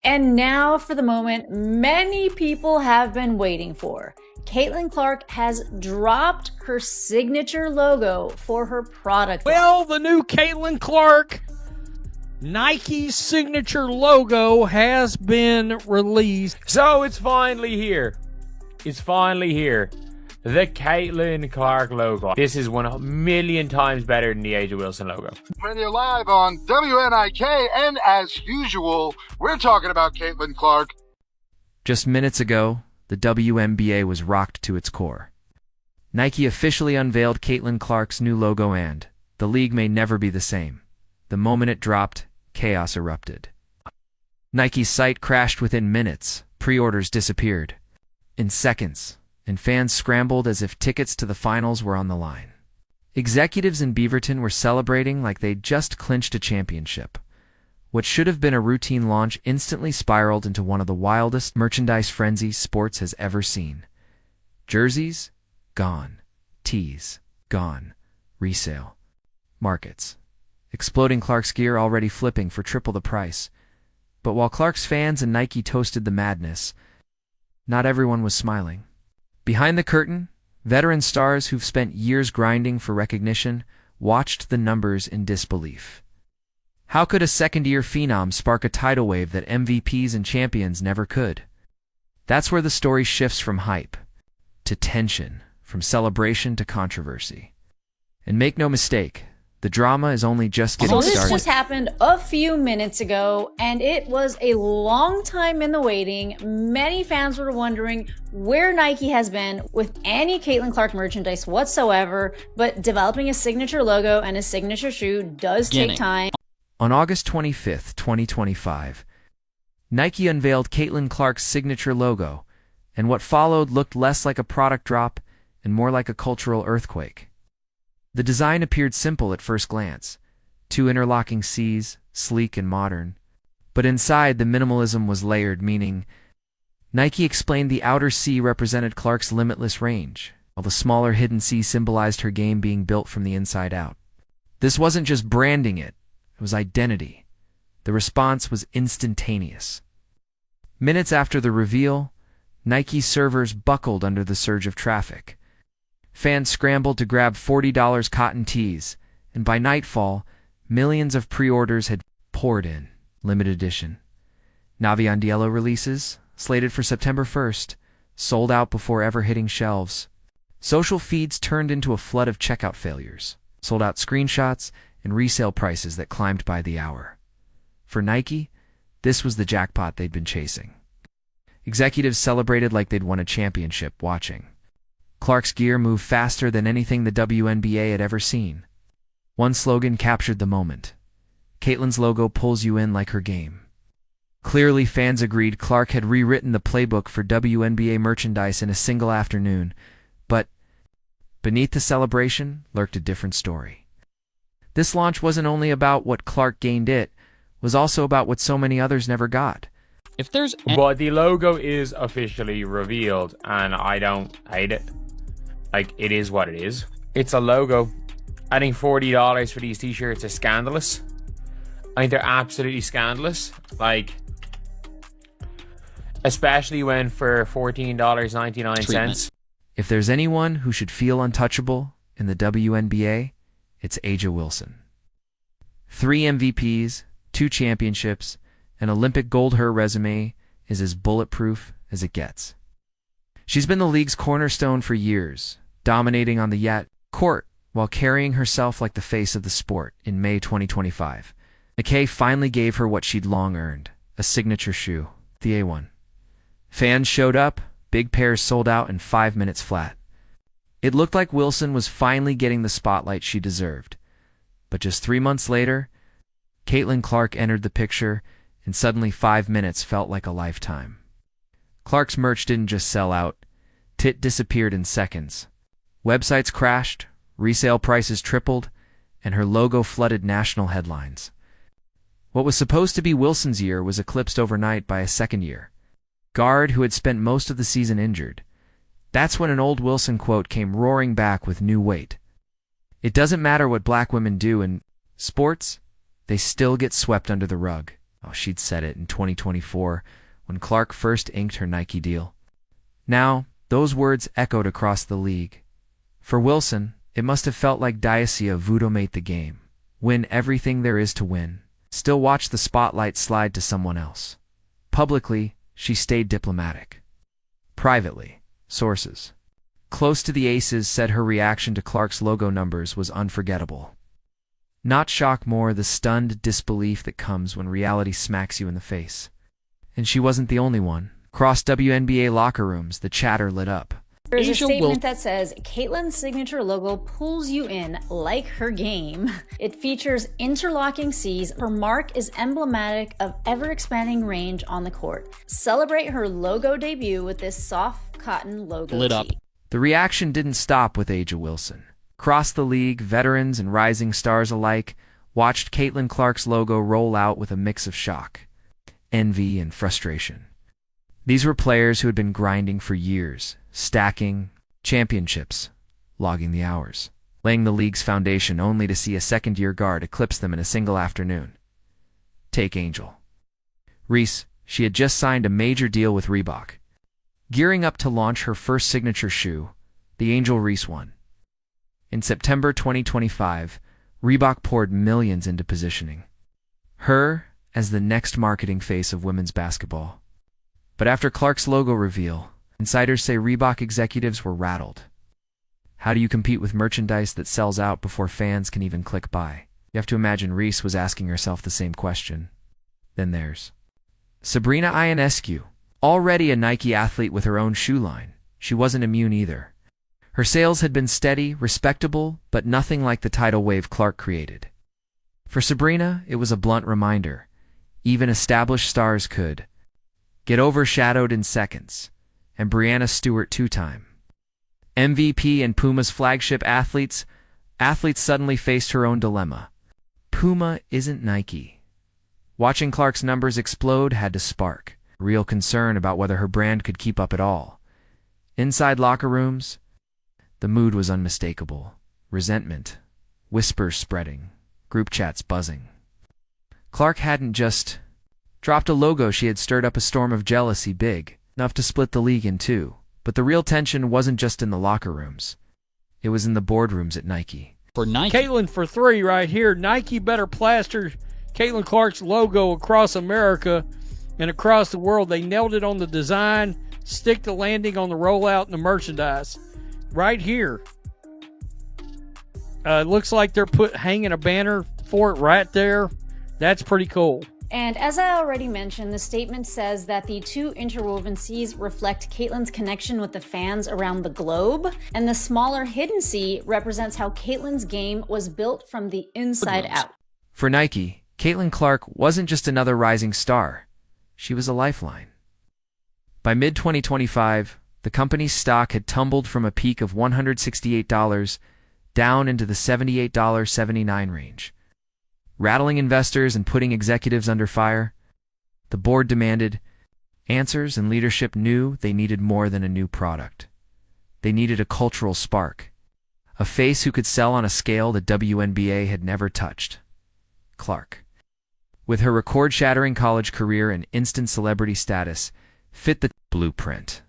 And now for the moment many people have been waiting for. Caitlin Clark has dropped her signature logo for her product. Well, the new Caitlin Clark Nike signature logo has been released. So it's finally here. It's finally here. The Caitlin Clark logo. This is 1,000,000 times better than the A'ja Wilson logo. When you're live on WNIK, and as usual, we're talking about Caitlin Clark. Just minutes ago, the WNBA was rocked to its core. Nike officially unveiled Caitlin Clark's new logo, and the league may never be the same. The moment it dropped, chaos erupted. Nike's site crashed within minutes, pre-orders disappeared in seconds, and fans scrambled as if tickets to the finals were on the line. Executives in Beaverton were celebrating like they'd just clinched a championship. What should have been a routine launch instantly spiraled into one of the wildest merchandise frenzies sports has ever seen. Jerseys? Gone. Tees? Gone. Resale. Markets. Exploding Clark's gear already flipping for triple the price. But while Clark's fans and Nike toasted the madness, not everyone was smiling. Behind the curtain, veteran stars who've spent years grinding for recognition watched the numbers in disbelief. How could a second-year phenom spark a tidal wave that MVPs and champions never could? That's where the story shifts from hype to tension, from celebration to controversy. And make no mistake, the drama is only just getting started. So this just happened a few minutes ago, and it was a long time in the waiting. Many fans were wondering where Nike has been with any Caitlin Clark merchandise whatsoever, but developing a signature logo and a signature shoe does take time. On August 25th, 2025, Nike unveiled Caitlin Clark's signature logo, and what followed looked less like a product drop and more like a cultural earthquake. The design appeared simple at first glance, two interlocking C's, sleek and modern. But inside, the minimalism was layered, meaning Nike explained the outer C represented Clark's limitless range, while the smaller hidden C symbolized her game being built from the inside out. This wasn't just branding it was identity. The response was instantaneous. Minutes after the reveal, Nike servers buckled under the surge of traffic. Fans scrambled to grab $40 cotton tees, and by nightfall, millions of pre-orders had poured in. Limited edition Navi Andiello releases, slated for September 1st, sold out before ever hitting shelves. Social feeds turned into a flood of checkout failures, sold out screenshots, and resale prices that climbed by the hour. For Nike, this was the jackpot they'd been chasing. Executives celebrated like they'd won a championship watching Clark's gear moved faster than anything the WNBA had ever seen. One slogan captured the moment. Caitlin's logo pulls you in like her game. Clearly, fans agreed Clark had rewritten the playbook for WNBA merchandise in a single afternoon, but beneath the celebration lurked a different story. This launch wasn't only about what Clark gained, it was also about what so many others never got. But the logo is officially revealed, and I don't hate it. Like, it is what it is. It's a logo. Adding $40 for these t-shirts is scandalous. I think they're absolutely scandalous. Like, especially when for $14.99. If there's anyone who should feel untouchable in the WNBA, it's A'ja Wilson. 3 MVPs, 2 championships, an Olympic gold. Her resume is as bulletproof as it gets. She's been the league's cornerstone for years, dominating on the court while carrying herself like the face of the sport. In May 2025, Nike finally gave her what she'd long earned, a signature shoe, the A1. Fans showed up, big pairs sold out in 5 minutes flat. It looked like Wilson was finally getting the spotlight she deserved. But just 3 months later, Caitlin Clark entered the picture, and suddenly 5 minutes felt like a lifetime. Clark's merch didn't just sell out, it disappeared in seconds. Websites crashed, resale prices tripled, and her logo flooded national headlines. What was supposed to be Wilson's year was eclipsed overnight by a second-year guard who had spent most of the season injured. That's when an old Wilson quote came roaring back with new weight. It doesn't matter what black women do in sports, they still get swept under the rug. Oh, she'd said it in 2024 when Clark first inked her Nike deal. Now, those words echoed across the league. For Wilson, it must have felt like Diasia voodoo-mate the game. Win everything there is to win. Still watch the spotlight slide to someone else. Publicly, she stayed diplomatic. Privately, sources close to the Aces said her reaction to Clark's logo numbers was unforgettable. Not shock, more the stunned disbelief that comes when reality smacks you in the face. And she wasn't the only one. Across WNBA locker rooms, the chatter lit up. There's a Asia statement that says, Caitlin's signature logo pulls you in like her game. It features interlocking C's. Her mark is emblematic of ever-expanding range on the court. Celebrate her logo debut with this soft cotton logo Lit up. tee. The reaction didn't stop with Aja Wilson. Across the league, veterans and rising stars alike watched Caitlin Clark's logo roll out with a mix of shock, envy, and frustration. These were players who had been grinding for years, stacking championships, logging the hours, laying the league's foundation, only to see a second-year guard eclipse them in a single afternoon. Take Angel Reese. She had just signed a major deal with Reebok. Gearing up to launch her first signature shoe, the Angel Reese one. In September 2025, Reebok poured millions into positioning her as the next marketing face of women's basketball. But after Clark's logo reveal, insiders say Reebok executives were rattled. How do you compete with merchandise that sells out before fans can even click buy? You have to imagine Reese was asking herself the same question. Then there's Sabrina Ionescu, already a Nike athlete with her own shoe line. She wasn't immune either. Her sales had been steady, respectable, but nothing like the tidal wave Clark created. For Sabrina, it was a blunt reminder. Even established stars could get overshadowed in seconds. And Brianna Stewart, two-time MVP and Puma's flagship athletes suddenly faced her own dilemma. Puma isn't Nike. Watching Clark's numbers explode had to spark real concern about whether her brand could keep up at all. Inside locker rooms, the mood was unmistakable. Resentment, whispers spreading, group chats buzzing. Clark hadn't just dropped a logo, she had stirred up a storm of jealousy big enough to split the league in two. But the real tension wasn't just in the locker rooms. It was in the boardrooms at Nike. For Nike. Caitlin for three right here. Nike better plaster Caitlin Clark's logo across America and across the world. They nailed it on the design, stick the landing on the rollout and the merchandise. Right here. Looks like they're hanging a banner for it right there. That's pretty cool. And as I already mentioned, the statement says that the two interwoven C's reflect Caitlin's connection with the fans around the globe, and the smaller hidden C represents how Caitlin's game was built from the inside out. For Nike, Caitlin Clark wasn't just another rising star. She was a lifeline. By mid-2025, the company's stock had tumbled from a peak of $168 down into the $78.79 range. Rattling investors and putting executives under fire, the board demanded answers, and leadership knew they needed more than a new product. They needed a cultural spark, a face who could sell on a scale the WNBA had never touched. Clark, with her record-shattering college career and instant celebrity status, fit the blueprint.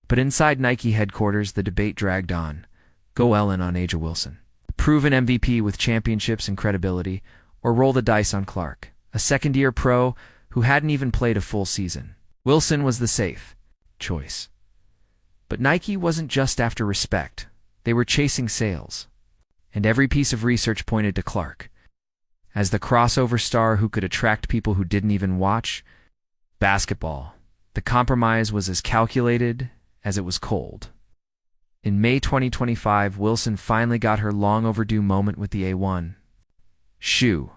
But inside Nike headquarters, the debate dragged on. Go Ellen on Aja Wilson, proven MVP with championships and credibility, or roll the dice on Clark, a second-year pro who hadn't even played a full season. Wilson was the safe choice. But Nike wasn't just after respect. They were chasing sales. And every piece of research pointed to Clark as the crossover star who could attract people who didn't even watch basketball. The compromise was as calculated as it was cold. In May 2025, Wilson finally got her long-overdue moment with the A1 shoe.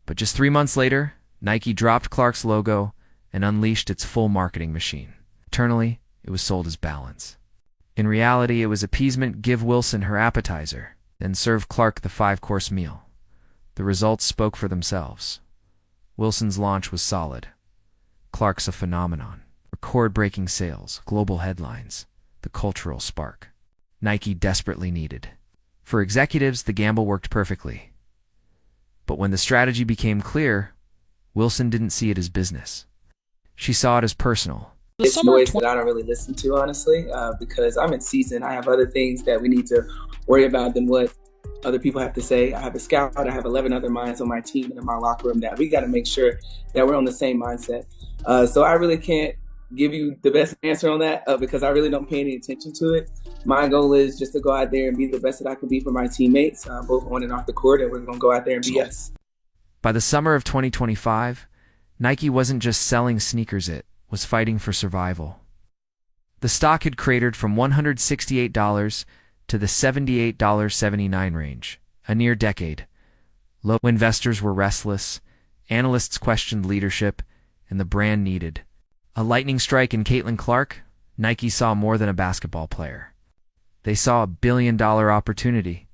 But just 3 months later, Nike dropped Clark's logo and unleashed its full marketing machine. Internally, it was sold as balance. In reality, it was appeasement. Give Wilson her appetizer, then serve Clark the 5-course meal. The results spoke for themselves. Wilson's launch was solid. Clark's a phenomenon. Record-breaking sales, global headlines, the cultural spark Nike desperately needed. For executives, the gamble worked perfectly. But when the strategy became clear, Wilson didn't see it as business. She saw it as personal. It's noise that I don't really listen to, honestly, because I'm in season. I have other things that we need to worry about than what other people have to say. I have a scout. I have 11 other minds on my team and in my locker room that we got to make sure that we're on the same mindset. So I really can't give you the best answer on that because I really don't pay any attention to it. My goal is just to go out there and be the best that I can be for my teammates, both on and off the court, and we're going to go out there and be us. By the summer of 2025, Nike wasn't just selling sneakers, it was fighting for survival. The stock had cratered from $168 to the $78.79 range, a near decade. Low investors were restless, analysts questioned leadership, and the brand needed a lightning strike in Caitlin Clark. Nike saw more than a basketball player. They saw a billion-dollar opportunity.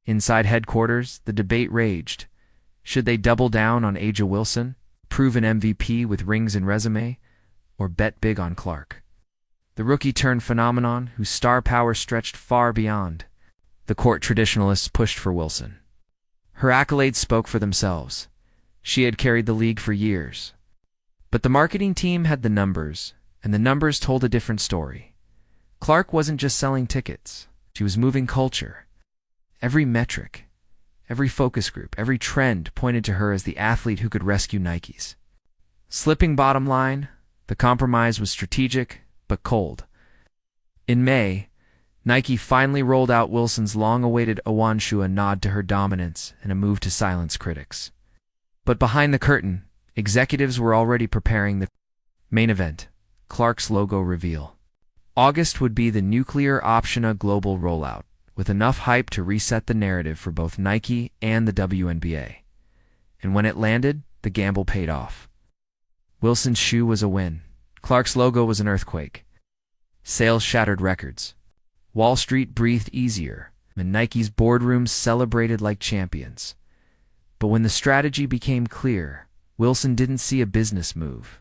Inside headquarters, the debate raged. Should they double down on A'ja Wilson, proven MVP with rings and resume, or bet big on Clark, the rookie-turned phenomenon whose star power stretched far beyond? The court traditionalists pushed for Wilson. Her accolades spoke for themselves. She had carried the league for years. But the marketing team had the numbers, and the numbers told a different story. Clark wasn't just selling tickets. She was moving culture. Every metric, every focus group, every trend pointed to her as the athlete who could rescue Nikes. Slipping bottom line, the compromise was strategic, but cold. In May, Nike finally rolled out Wilson's long-awaited Owanshu, a nod to her dominance and a move to silence critics. But behind the curtain, executives were already preparing the main event, Clark's logo reveal. August would be the nuclear Optiona global rollout, with enough hype to reset the narrative for both Nike and the WNBA. And when it landed, the gamble paid off. Wilson's shoe was a win. Clark's logo was an earthquake. Sales shattered records. Wall Street breathed easier, and Nike's boardrooms celebrated like champions. But when the strategy became clear, Wilson didn't see a business move.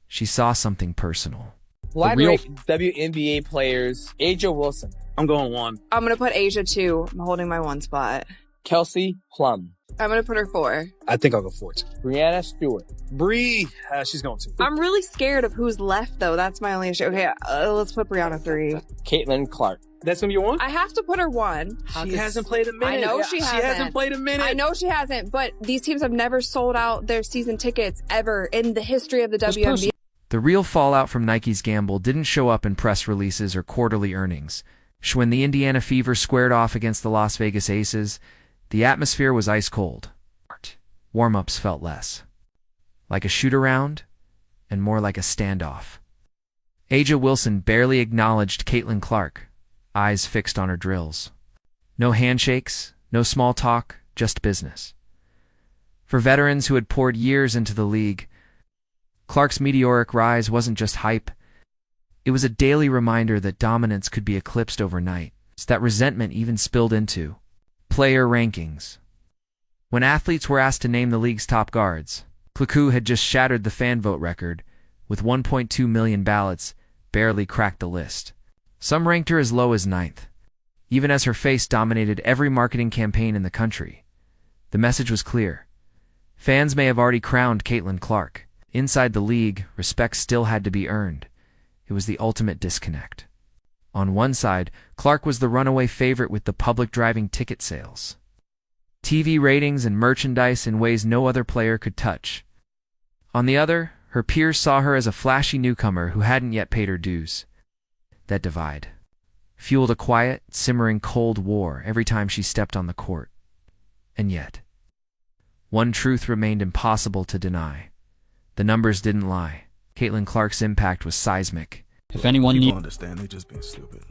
She saw something personal. Line rate WNBA players, A'ja Wilson. I'm going 1. I'm going to put A'ja 2. I'm holding my 1 spot. Kelsey Plum. I'm going to put her 4. I think I'll go 4 too. Brianna Stewart. Bree, she's going 2. I'm really scared of who's left, though. That's my only issue. Okay, let's put Brianna 3. Caitlin Clark. That's going to be your 1? I have to put her 1. She hasn't played a minute. I know she hasn't. She hasn't played a minute. I know she hasn't, but these teams have never sold out their season tickets ever in the history of the WNBA. The real fallout from Nike's gamble didn't show up in press releases or quarterly earnings. When the Indiana Fever squared off against the Las Vegas Aces, the atmosphere was ice cold. Warm-ups felt less like a shoot-around and more like a standoff. A'ja Wilson barely acknowledged Caitlin Clark, eyes fixed on her drills. No handshakes, no small talk, just business. For veterans who had poured years into the league, Clark's meteoric rise wasn't just hype. It was a daily reminder that dominance could be eclipsed overnight. That resentment even spilled into player rankings. When athletes were asked to name the league's top guards, Klaku had just shattered the fan vote record, with 1.2 million ballots, barely cracked the list. Some ranked her as low as 9th, even as her face dominated every marketing campaign in the country. The message was clear. Fans may have already crowned Caitlin Clark. Inside the league, respect still had to be earned. It was the ultimate disconnect. On one side, Clark was the runaway favorite with the public driving ticket sales, TV ratings, and merchandise in ways no other player could touch. On the other, her peers saw her as a flashy newcomer who hadn't yet paid her dues. That divide fueled a quiet, simmering cold war every time she stepped on the court. And yet, one truth remained impossible to deny. The numbers didn't lie. Caitlin Clark's impact was seismic. If anyone needs understand, they're just being stupid.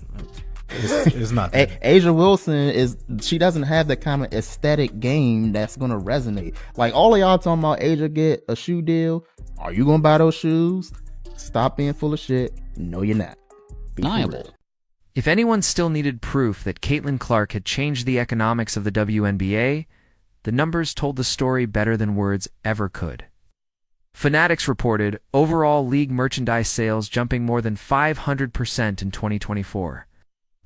It's not that. A'ja Wilson she doesn't have that kind of aesthetic game that's gonna resonate. Like all of y'all talking about A'ja get a shoe deal. Are you gonna buy those shoes? Stop being full of shit. No, you're not. Deniable. If anyone still needed proof that Caitlin Clark had changed the economics of the WNBA, the numbers told the story better than words ever could. Fanatics reported overall league merchandise sales jumping more than 500% in 2024,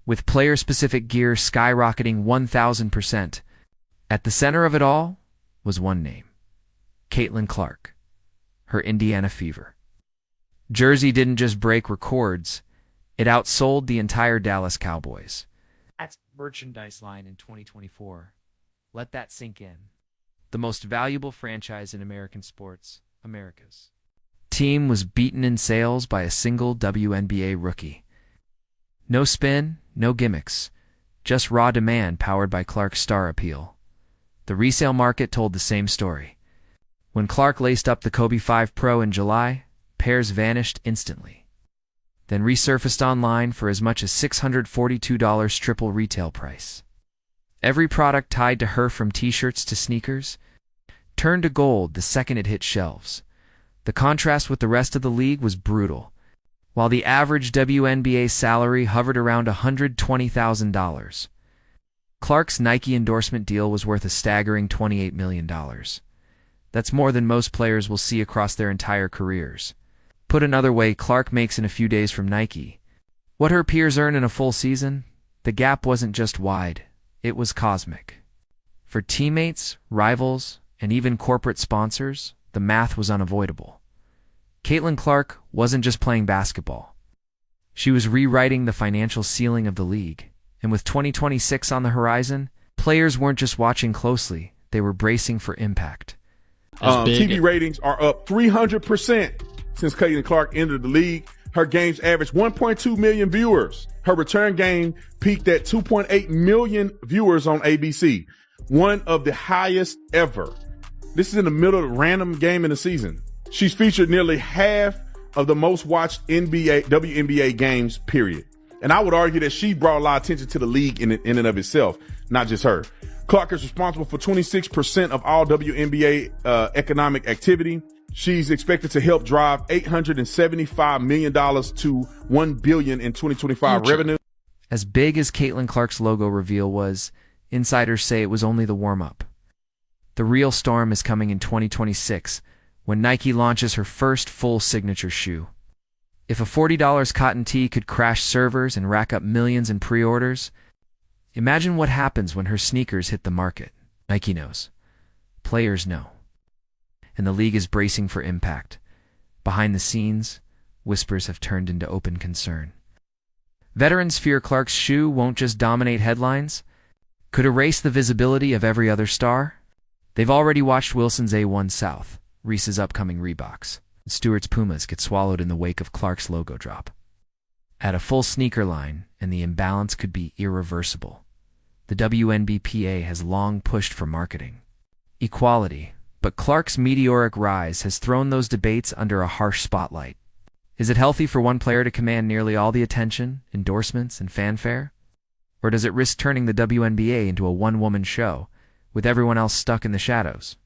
with player-specific gear skyrocketing 1,000%. At the center of it all was one name, Caitlin Clark, her Indiana Fever. Jersey didn't just break records, it outsold the entire Dallas Cowboys. That's merchandise line in 2024. Let that sink in. The most valuable franchise in American sports, America's team, was beaten in sales by a single WNBA rookie. No spin, no gimmicks, just raw demand powered by Clark's star appeal. The resale market told the same story. When Clark laced up the Kobe 5 Pro in July, pairs vanished instantly, then resurfaced online for as much as $642 triple retail price. Every product tied to her, from t-shirts to sneakers, turned to gold the second it hit shelves. The contrast with the rest of the league was brutal. While the average WNBA salary hovered around $120,000, Clark's Nike endorsement deal was worth a staggering $28 million. That's more than most players will see across their entire careers. Put another way, Clark makes in a few days from Nike what her peers earn in a full season. The gap wasn't just wide, it was cosmic. For teammates, rivals, and even corporate sponsors, the math was unavoidable. Caitlin Clark wasn't just playing basketball. She was rewriting the financial ceiling of the league. And with 2026 on the horizon, players weren't just watching closely, they were bracing for impact. TV ratings are up 300% since Caitlin Clark entered the league. Her games averaged 1.2 million viewers. Her return game peaked at 2.8 million viewers on ABC, one of the highest ever. This is in the middle of a random game in the season. She's featured nearly half of the most watched WNBA games, period. And I would argue that she brought a lot of attention to the league in and of itself, not just her. Clark is responsible for 26% of all WNBA economic activity. She's expected to help drive $875 million to $1 billion in 2025 revenue. As big as Caitlin Clark's logo reveal was, insiders say it was only the warm-up. The real storm is coming in 2026, when Nike launches her first full signature shoe. If a $40 cotton tee could crash servers and rack up millions in pre-orders, imagine what happens when her sneakers hit the market. Nike knows. Players know. And the league is bracing for impact. Behind the scenes, whispers have turned into open concern. Veterans fear Clark's shoe won't just dominate headlines, could erase the visibility of every other star. They've already watched Wilson's A1 South, Reese's upcoming Reeboks, and Stewart's Pumas get swallowed in the wake of Clark's logo drop. Add a full sneaker line, and the imbalance could be irreversible. The WNBPA has long pushed for marketing equality, but Clark's meteoric rise has thrown those debates under a harsh spotlight. Is it healthy for one player to command nearly all the attention, endorsements, and fanfare? Or does it risk turning the WNBA into a one-woman show, with everyone else stuck in the shadows?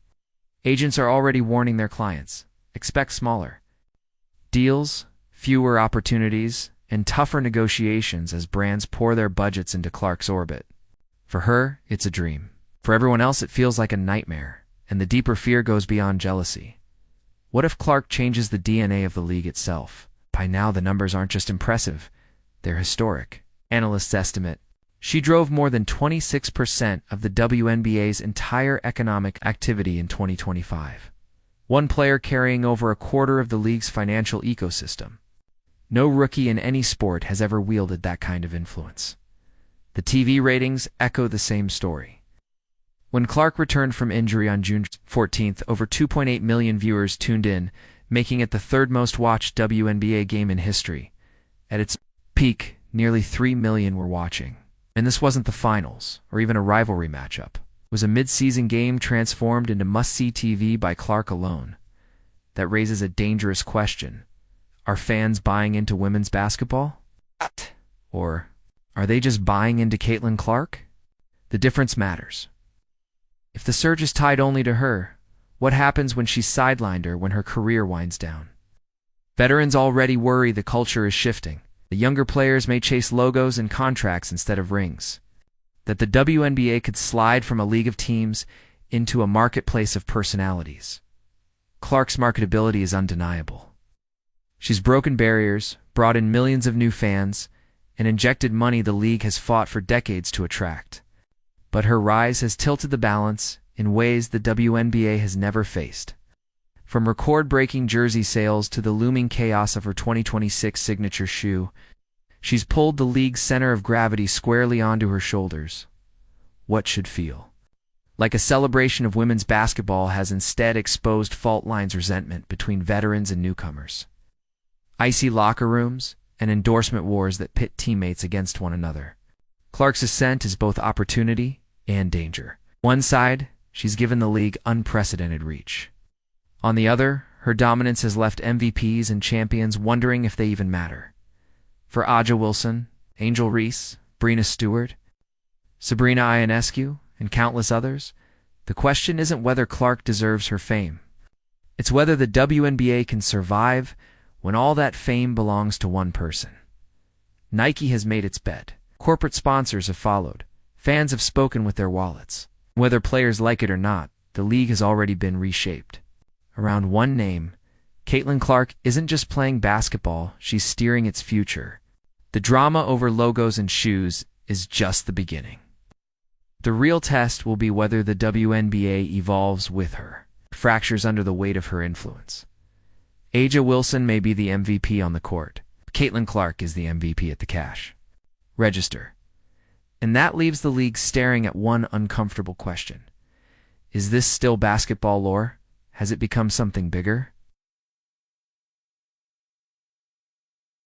Agents are already warning their clients. Expect smaller deals, fewer opportunities, and tougher negotiations as brands pour their budgets into Clark's orbit. For her, it's a dream. For everyone else, it feels like a nightmare, and the deeper fear goes beyond jealousy. What if Clark changes the DNA of the league itself? By now, the numbers aren't just impressive, they're historic. Analysts estimate she drove more than 26% of the WNBA's entire economic activity in 2025. One player carrying over a quarter of the league's financial ecosystem. No rookie in any sport has ever wielded that kind of influence. The TV ratings echo the same story. When Clark returned from injury on June 14th, over 2.8 million viewers tuned in, making it the third most watched WNBA game in history. At its peak, nearly 3 million were watching. And this wasn't the finals, or even a rivalry matchup. It was a mid-season game transformed into must-see TV by Clark alone. That raises a dangerous question. Are fans buying into women's basketball? Or are they just buying into Caitlin Clark? The difference matters. If the surge is tied only to her, what happens when she's sidelined or when her career winds down? Veterans already worry the culture is shifting. The younger players may chase logos and contracts instead of rings. That the WNBA could slide from a league of teams into a marketplace of personalities. Clark's marketability is undeniable. She's broken barriers, brought in millions of new fans, and injected money the league has fought for decades to attract. But her rise has tilted the balance in ways the WNBA has never faced. From record-breaking jersey sales to the looming chaos of her 2026 signature shoe, she's pulled the league's center of gravity squarely onto her shoulders. What should feel like a celebration of women's basketball has instead exposed fault lines resentment between veterans and newcomers. Icy locker rooms and endorsement wars that pit teammates against one another. Clark's ascent is both opportunity and danger. One side, she's given the league unprecedented reach. On the other, her dominance has left MVPs and champions wondering if they even matter. For Aja Wilson, Angel Reese, Brina Stewart, Sabrina Ionescu, and countless others, the question isn't whether Clark deserves her fame. It's whether the WNBA can survive when all that fame belongs to one person. Nike has made its bed. Corporate sponsors have followed. Fans have spoken with their wallets. Whether players like it or not, the league has already been reshaped. Around one name, Caitlin Clark isn't just playing basketball, she's steering its future. The drama over logos and shoes is just the beginning. The real test will be whether the WNBA evolves with her, fractures under the weight of her influence. Aja Wilson may be the MVP on the court. Caitlin Clark is the MVP at the cash register. And that leaves the league staring at one uncomfortable question. Is this still basketball lore? Has it become something bigger?